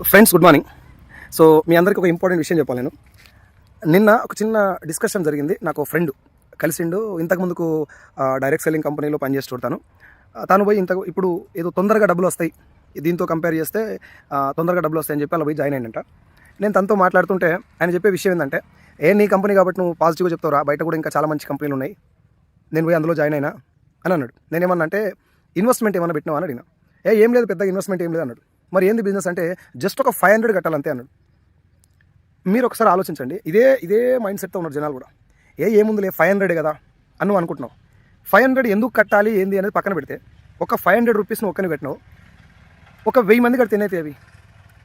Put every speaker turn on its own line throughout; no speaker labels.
Friends good morning. So మీ అందరికీ ఒక important విషయం చెప్పాలి. నేను నిన్న ఒక చిన్న డిస్కషన్ జరిగింది. నాకు ఫ్రెండ్ కలిసిండు. ఇంతకుముందుకు డైరెక్ట్ సెల్లింగ్ కంపెనీలో పనిచేస్తుంటాను. తాను పోయి ఇప్పుడు ఏదో తొందరగా డబ్బులు వస్తాయి, దీంతో కంపేర్ చేస్తే తొందరగా డబ్బులు వస్తాయని చెప్పి అలా పోయి జాయిన్ అయ్యిందంట. నేను తనతో మాట్లాడుతుంటే ఆయన చెప్పే విషయం ఏంటంటే, నీ కంపెనీ కాబట్టి నువ్వు పాజిటివ్గా చెప్తావురా, బయట కూడా ఇంకా చాలా మంచి కంపెనీలు ఉన్నాయి, నేను పోయి అందులో జాయిన్ అయినా అని అన్నాడు. నేనేమన్నా అంటే ఇన్వెస్ట్మెంట్ ఏమన్నా పెట్టినావా అని అడిగినా. ఏం లేదు, పెద్దగా ఇన్వెస్ట్మెంట్ ఏం లేదు అన్నాడు. మరి ఏంది బిజినెస్ అంటే జస్ట్ ఒక 500 కట్టాలంతే అన్నాడు. మీరు ఒకసారి ఆలోచించండి. ఇదే మైండ్ సెట్తో ఉన్నారు జనాలు కూడా. ఏముందిలే 500 కదా అని అనుకుంటున్నావు. 500 ఎందుకు కట్టాలి ఏంది అనేది పక్కన పెడితే, ఒక 500 రూపీస్ నువ్వు ఒక్కని పెట్టినావు, ఒక 1000 మంది కడితే ఎన్ని అవుతాయి? అవి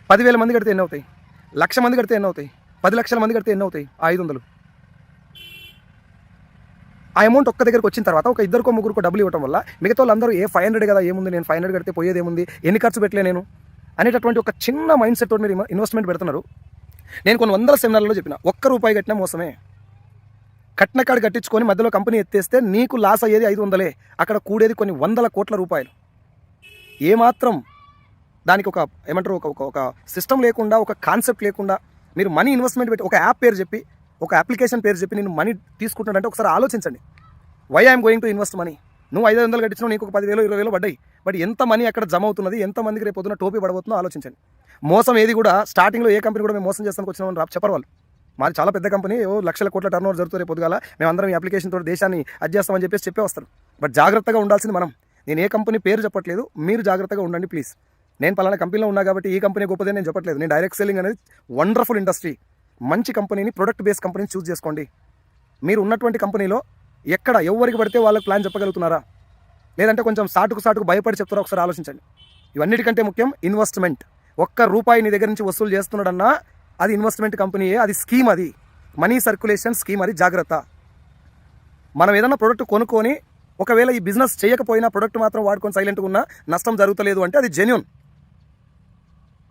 10,000 మంది కడితే ఎన్ని అవుతాయి? 1,00,000 మంది కడితే ఎన్ని అవుతాయి? 10 లక్షల మంది కడితే ఎన్ని అవుతాయి? 500. ఆ అమౌంట్ ఒక్క దగ్గరికి వచ్చిన తర్వాత ఒక ఇద్దరికో ముగ్గురుకో డబ్బులు ఇవ్వడం వల్ల మిగతా వాళ్ళందరూ 500 కదా, ఏముంది, నేను 500 కడితే పోయేది ఏముంది, ఎన్ని ఖర్చు పెట్టలే నేను అనేటటువంటి ఒక చిన్న మైండ్ సెట్ తోటి మీరు ఇన్వెస్ట్మెంట్ పెడుతున్నారు. నేను కొన్ని వందల సెమినార్లలో చెప్పిన, ₹1 కట్టినా మోసమే. కట్టిన కాడ కట్టించుకొని మధ్యలో కంపెనీ ఎత్తేస్తే నీకు లాస్ అయ్యేది 500, అక్కడ కూడేది కొన్ని వందల కోట్ల రూపాయలు. ఏమాత్రం దానికి ఒక ఏమంటారు, ఒక సిస్టమ్ లేకుండా, ఒక కాన్సెప్ట్ లేకుండా మీరు మనీ ఇన్వెస్ట్మెంట్ పెట్టి ఒక యాప్ పేరు చెప్పి, ఒక అప్లికేషన్ పేరు చెప్పి నేను మనీ తీసుకుంటున్నానంటే ఒకసారి ఆలోచించండి. Why I'm going to invest money? నువ్వు 500 కట్టించినావు, నీకు 10,000 20,000 పడ్డాయి, బట్ ఎంత మనీ అక్కడ జమ అవుతున్నది, ఎంతమందికి రేపు పొద్దున టోపీ పడబోతుందో ఆలోచించండి. మోసం ఏది కూడా స్టార్టింగ్లో ఏ కంపెనీ కూడా మేము మోసం చేస్తానికి వచ్చినామని చెప్పరు వాళ్ళు. మాది చాలా పెద్ద కంపెనీ, లక్షల కోట్ల టర్న్ ఓవర్ జరుగుతుంది, రేపు పొద్దుగాల మేమందరం ఈ అప్లికేషన్ తోటి దేశాన్ని అడ్జేస్తామని చెప్పేసి చెప్పే వస్తారు. బట్ జాగ్రత్తగా ఉండాల్సింది మనం. నేను ఏ కంపెనీ పేరు చెప్పట్లేదు, మీరు జాగ్రత్తగా ఉండండి ప్లీజ్. నేను పలానా కంపెనీలో ఉన్నా కాబట్టి ఈ కంపెనీ గొప్పదే నేను చెప్పట్లేదు. నేను డైరెక్ట్ సెల్లింగ్ అనేది వండర్ఫుల్ ఇండస్ట్రీ. మంచి కంపెనీని, ప్రొడక్ట్ బేస్డ్ కంపెనీని చూస్ చేసుకోండి. మీరు ఉన్నటువంటి కంపెనీలో ఎక్కడ ఎవరికి పడితే వాళ్ళకి ప్లాన్ చెప్పగలుగుతున్నారా, లేదంటే కొంచెం సాటుకు భయపడి చెప్తారా, ఒకసారి ఆలోచించండి. ఇవన్నిటికంటే ముఖ్యం ఇన్వెస్ట్మెంట్. ₹1 నీ దగ్గర నుంచి వసూలు చేస్తున్నాడన్నా అది ఇన్వెస్ట్మెంట్ కంపెనీయే, అది స్కీమ్, అది మనీ సర్క్యులేషన్ స్కీమ్, అది జాగ్రత్త. మనం ఏదైనా ప్రోడక్ట్ కొనుక్కొని ఒకవేళ ఈ బిజినెస్ చేయకపోయినా ప్రోడక్ట్ మాత్రం వాడుకొని సైలెంట్గా ఉన్నా నష్టం జరుగుతలేదు అంటే అది జెన్యూన్.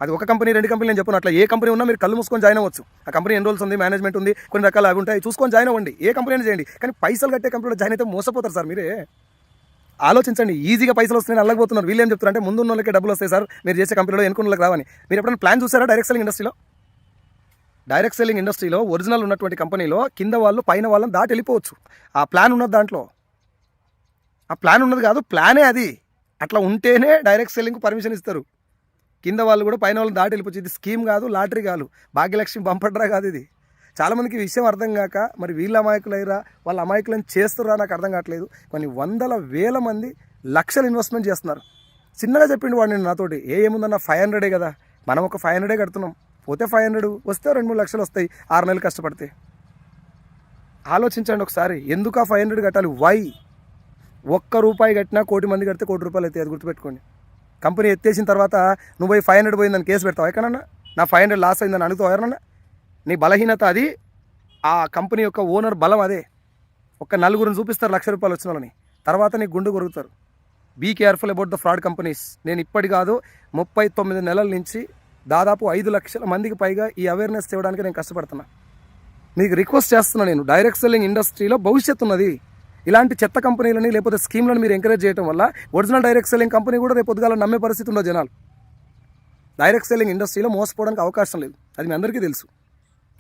అది ఒక కంపెనీ 2 కంపెనీలు నేను చెప్పిన, అట్లా ఏ కంపెనీ ఉన్నా మీరు కళ్ళు మూసుకొని జాయిన్ అవ్వచ్చు. ఆ కంపెనీ ఎన్ని రోజులు ఉంది, మేనేజ్మెంట్ ఉంది, కొన్ని రకాలు అవి ఉంటాయి, చూసుకొని జాయిన్ అవ్వండి. ఏ కంపెనీ అయినా చేయండి. కానీ పైసలు కట్టే కంపెనీలో జాయిన్ అయితే మోసపోతారు సార్. మీరే ఆలోచించండి. ఈజీగా పైసలు వస్తున్నాయి అల్లకపోతున్నారు. వీళ్ళు ఏం చెప్తారు అంటే, ముందున్న వాళ్ళకే డబ్బులు వస్తాయి సార్, మీరు చేసే కంపెనీలో ఎన్నుకున్న వాళ్ళకి రావని. మీరు ఎప్పుడైనా ప్లాన్ చూసారా? డైరెక్ట్ సెల్లింగ్ ఇండస్ట్రీలో ఒరిజినల్ ఉన్నటువంటి కంపెనీలో కింద వాళ్ళు పైన వాళ్ళని దాటి వెళ్ళిపోవచ్చు. ఆ ప్లాన్ ఉన్నది, దాంట్లో ఆ ప్లాన్ ఉన్నది కాదు, ప్లానే అది. అట్లా ఉంటేనే డైరెక్ట్ సెల్లింగ్ పర్మిషన్ ఇస్తారు. కింద వాళ్ళు కూడా పైన వాళ్ళని దాటి వెళ్ళిపోవచ్చు. ఇది స్కీమ్ కాదు, లాటరీ కాదు, భాగ్యలక్ష్మి బంపడ్రా కాదు. ఇది చాలామందికి విషయం అర్థం కాక మరి వీళ్ళ అమాయకులైరా, వాళ్ళ అమాయకులను చేస్తుర్రా నాకు అర్థం కావట్లేదు. కొన్ని వందల వేల మంది లక్షలు ఇన్వెస్ట్మెంట్ చేస్తున్నారు. చిన్నగా చెప్పిండు వాడు నేను నాతోటి, ఏముందన్న 500 కదా, మనం ఒక 500 కడుతున్నాం, పోతే 500 వస్తే 2-3 లక్షలు వస్తాయి 6 నెలలు కష్టపడితే. ఆలోచించండి ఒకసారి, ఎందుకు ఆ 500 కట్టాలి? వై? ₹1 కట్టినా 1,000,000 మంది కడితే ₹1,00,000 అవుతాయి. అది గుర్తుపెట్టుకోండి. కంపెనీ ఎత్తేసిన తర్వాత నువ్వు పోయి 500 పోయిందని కేసు పెడతావు ఎక్కడన్నా? నా 500 లాస్ అయిందని అడుగుతావు ఎవరన్నా? నీ బలహీనత అది, ఆ కంపెనీ యొక్క ఓనర్ బలం అదే. ఒక నలుగురిని చూపిస్తారు ₹1,00,000 వచ్చిన వాళ్ళని, తర్వాత నీ గుండు కొరుగుతారు. Be careful about the fraud companies. నేను ఇప్పటి కాదు 39 నెలల నుంచి దాదాపు 5 లక్షల మందికి పైగా ఈ అవేర్నెస్ ఇవ్వడానికి నేను కష్టపడుతున్నా. మీకు రిక్వెస్ట్ చేస్తున్నా, నేను డైరెక్ట్ సెల్లింగ్ ఇండస్ట్రీలో భవిష్యత్తు ఉన్నది. ఇలాంటి చెత్త కంపెనీలని లేకపోతే స్కీమ్లను మీరు ఎంకరేజ్ చేయడం వల్ల ఒరిజినల్ డైరెక్ట్ సెల్లింగ్ కంపెనీ కూడా రేపు పొద్దుగాల నమ్మే పరిస్థితి ఉండదు జనాలు. డైరెక్ట్ సెల్లింగ్ ఇండస్ట్రీలో మోసపోవడానికి అవకాశం లేదు, అది మీ అందరికీ తెలుసు.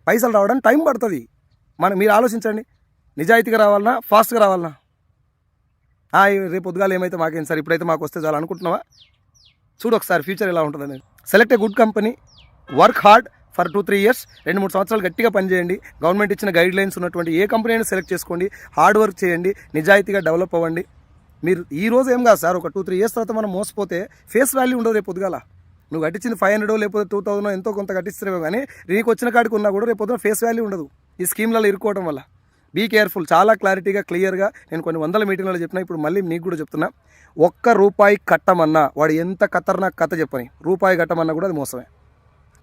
పైసలు రావడానికి టైం పడుతుంది. మీరు ఆలోచించండి, నిజాయితీగా రావాలన్నా, ఫాస్ట్గా రావాలన్నా. రేపు పొద్దుగాల ఏమైతే మాకేం సార్, ఇప్పుడైతే మాకు వస్తే చాలు అనుకుంటున్నావా? చూడు ఒకసారి ఫ్యూచర్ ఎలా ఉంటుందని. Select a good company, work hard for 2-3 years, 2-3 సంవత్సరాలు గట్టిగా పనిచేయండి. గవర్నమెంట్ ఇచ్చిన గైడ్ లైన్స్ ఉన్నటువంటి ఏ కంపెనీ అయినా సెలెక్ట్ చేసుకోండి. హార్డ్ వర్క్ చేయండి, నిజాయితీగా డెవలప్ అవ్వండి. మీరు ఈ రోజు ఏం కాదు సార్, ఒక 2-3 ఇయర్స్ తర్వాత మనం మోసపోతే ఫేస్ వాల్యూ ఉండదు రేపు పొద్దుగాల. నువ్వు కట్టించింది 500 లేకపోతే 2,000 ఎంతో కొంత కట్టిస్తారేమో, కానీ నీకు వచ్చిన కాడికి ఉన్నా కూడా రేపు పొద్దున ఫేస్ వాల్యూ ఉండదు ఈ స్కీమ్లలో ఇరుక్కోవడం వల్ల. Be careful. చాలా క్లారిటీగా క్లియర్గా నేను కొన్ని వందల మీటింగ్లలో చెప్పినా, ఇప్పుడు మళ్ళీ నీకు కూడా చెప్తున్నా. ₹1 కట్టమన్నా వాడు ఎంత ఖతర్నాక్ కథ చెప్పని, ₹1 కట్టమన్నా కూడా అది మోసమే,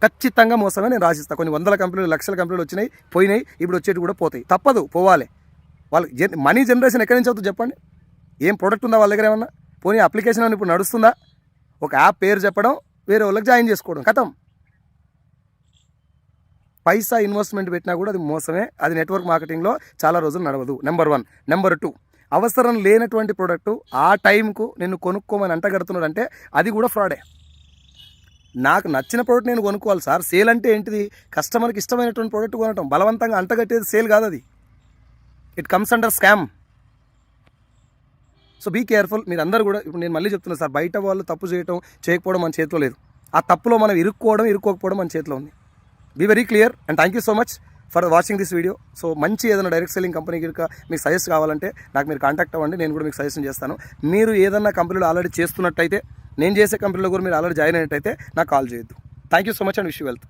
ఖచ్చితంగా మోసమే. నేను రాసిస్తాను. కొన్ని వందల కంపెనీలు, లక్షల కంపెనీలు వచ్చినాయి, పోయినాయి, ఇప్పుడు వచ్చేటి కూడా పోతాయి. తప్పదు, పోవాలి. వాళ్ళకి మనీ జనరేషన్ ఎక్కడి నుంచి అవుతుంది చెప్పండి? ఏం ప్రోడక్ట్ ఉందా వాళ్ళ దగ్గర? ఏమన్నా పోనీ అప్లికేషన్ అని ఇప్పుడు నడుస్తుందా? ఒక యాప్ పేరు చెప్పడం, వేరే వాళ్ళకి జాయిన్ చేసుకోవడం, కథం. పైసా ఇన్వెస్ట్మెంట్ పెట్టినా కూడా అది మోసమే. అది నెట్వర్క్ మార్కెటింగ్లో చాలా రోజులు నడవదు. నెంబర్ 1. నెంబర్ 2, అవసరం లేనటువంటి ప్రోడక్టు ఆ టైంకు నిన్ను కొనుక్కోమని అంటగడుతున్నాడంటే అది కూడా ఫ్రాడే. నాకు నచ్చిన ప్రోడక్ట్ నేను కొనుక్కోవాలి సార్. సేల్ అంటే ఏంటిది? కస్టమర్కి ఇష్టమైనటువంటి ప్రోడక్ట్ కొనటం. బలవంతంగా అంటగట్టేది సేల్ కాదు అది. It comes under scam. So be careful. మీరు అందరూ కూడా, ఇప్పుడు నేను మళ్ళీ చెప్తున్నా సార్, బయట వాళ్ళు తప్పు చేయటం చేయకపోవడం మన చేతిలో లేదు. ఆ తప్పులో మనం ఇరుక్కోకపోవడం మన చేతిలో ఉంది. Be very clear and thank you so much for watching this video. So మంచి ఏదైనా డైరెక్ట్ సెల్లింగ్ కంపెనీ కనుక మీకు సజెస్ట్ కావాలంటే నాకు మీరు కాంటాక్ట్ అవ్వండి, నేను కూడా మీకు సజెషన్ చేస్తాను. మీరు ఏదన్నా కంపెనీలో ఆల్రెడీ చేస్తున్నట్టయితే, నేను చేసే కంపెనీలో కూడా మీరు ఆల్రెడీ జాయిన్ అయినట్టయితే నాకు కాల్ చేయొద్దు. Thank you so much and wish you wealth.